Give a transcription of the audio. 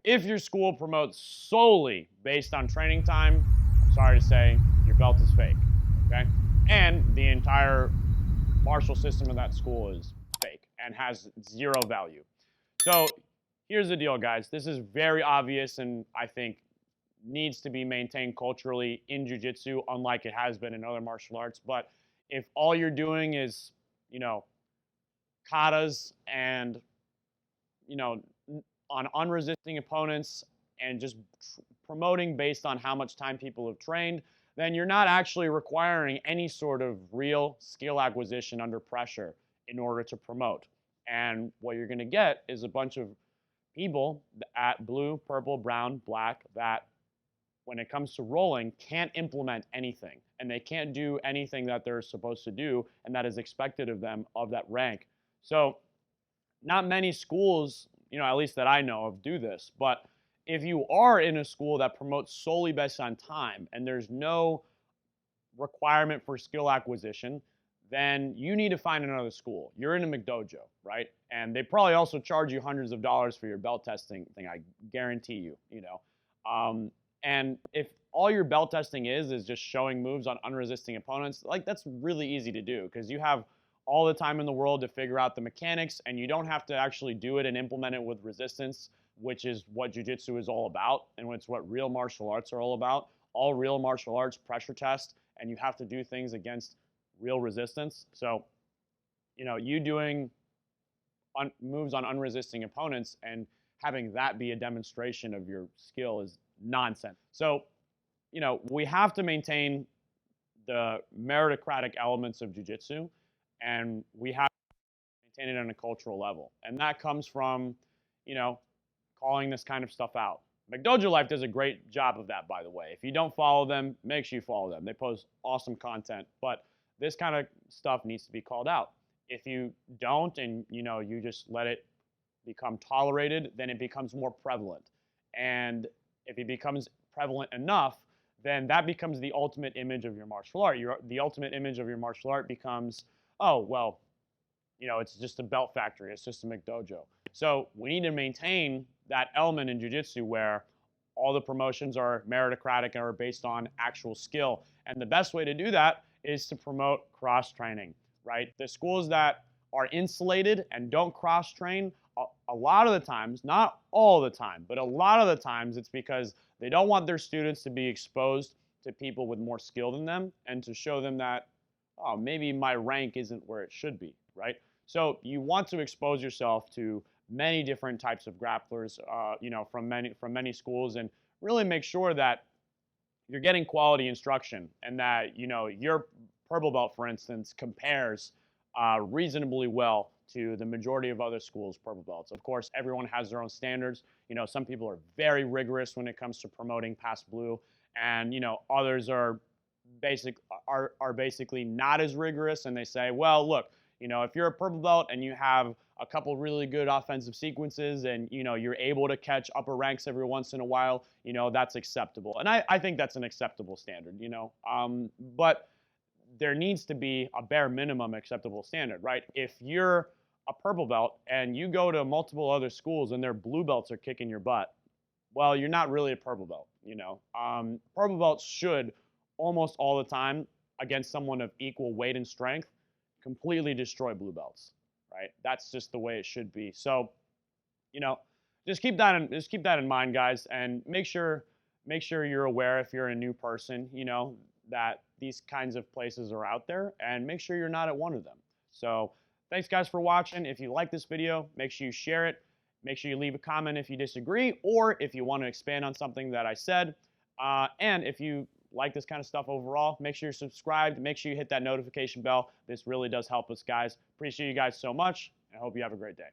If your school promotes solely based on training time, sorry to say, your belt is fake, okay? And the entire martial system of that school is fake and has zero value. So here's the deal, guys. This is very obvious and I think needs to be maintained culturally in jiu-jitsu, unlike it has been in other martial arts. But if all you're doing is, katas and, you know, on unresisting opponents and just promoting based on how much time people have trained, then you're not actually requiring any sort of real skill acquisition under pressure in order to promote. And what you're going to get is a bunch of people at blue, purple, brown, black that when it comes to rolling can't implement anything and they can't do anything that they're supposed to do and that is expected of them of that rank. So not many schools, at least that I know of, do this. But if you are in a school that promotes solely based on time and there's no requirement for skill acquisition, then you need to find another school. You're in a McDojo, right? And they probably also charge you hundreds of dollars for your belt testing thing. I guarantee you. And if all your belt testing is just showing moves on unresisting opponents, like that's really easy to do because you have all the time in the world to figure out the mechanics and you don't have to actually do it and implement it with resistance, which is what jiu-jitsu is all about and it's what real martial arts are all about. All real martial arts pressure test and you have to do things against real resistance. So, you doing moves on unresisting opponents and having that be a demonstration of your skill is nonsense. So, we have to maintain the meritocratic elements of jiu-jitsu and we have to maintain it on a cultural level. And that comes from, calling this kind of stuff out. McDojo Life does a great job of that, by the way. If you don't follow them, make sure you follow them. They post awesome content, but this kind of stuff needs to be called out. If you don't and, you just let it become tolerated, then it becomes more prevalent. And if it becomes prevalent enough, then that becomes the ultimate image of your martial art. The ultimate image of your martial art becomes, oh, well, it's just a belt factory. It's just a McDojo. So we need to maintain that element in jiu-jitsu where all the promotions are meritocratic and are based on actual skill. And the best way to do that is to promote cross-training, right? The schools that are insulated and don't cross-train, a lot of the times, not all the time, but a lot of the times it's because they don't want their students to be exposed to people with more skill than them and to show them that, oh, maybe my rank isn't where it should be, right? So you want to expose yourself to many different types of grapplers, from many schools, and really make sure that you're getting quality instruction and that your purple belt, for instance, compares reasonably well to the majority of other schools' purple belts. Of course, everyone has their own standards. Some people are very rigorous when it comes to promoting past blue, and others are basically not as rigorous, and they say, well, look, if you're a purple belt and you have a couple really good offensive sequences and, you're able to catch upper ranks every once in a while, that's acceptable. And I think that's an acceptable standard, but there needs to be a bare minimum acceptable standard, right? If you're a purple belt and you go to multiple other schools and their blue belts are kicking your butt, well, you're not really a purple belt, Purple belts should almost all the time against someone of equal weight and strength completely destroy blue belts, right? That's just the way it should be. So, just keep that in mind, guys, and make sure you're aware if you're a new person, that these kinds of places are out there, and make sure you're not at one of them. So, thanks, guys, for watching. If you like this video, make sure you share it. Make sure you leave a comment if you disagree, or if you want to expand on something that I said. And if you like this kind of stuff overall, make sure you're subscribed. Make sure you hit that notification bell. This really does help us, guys. Appreciate you guys so much. I hope you have a great day.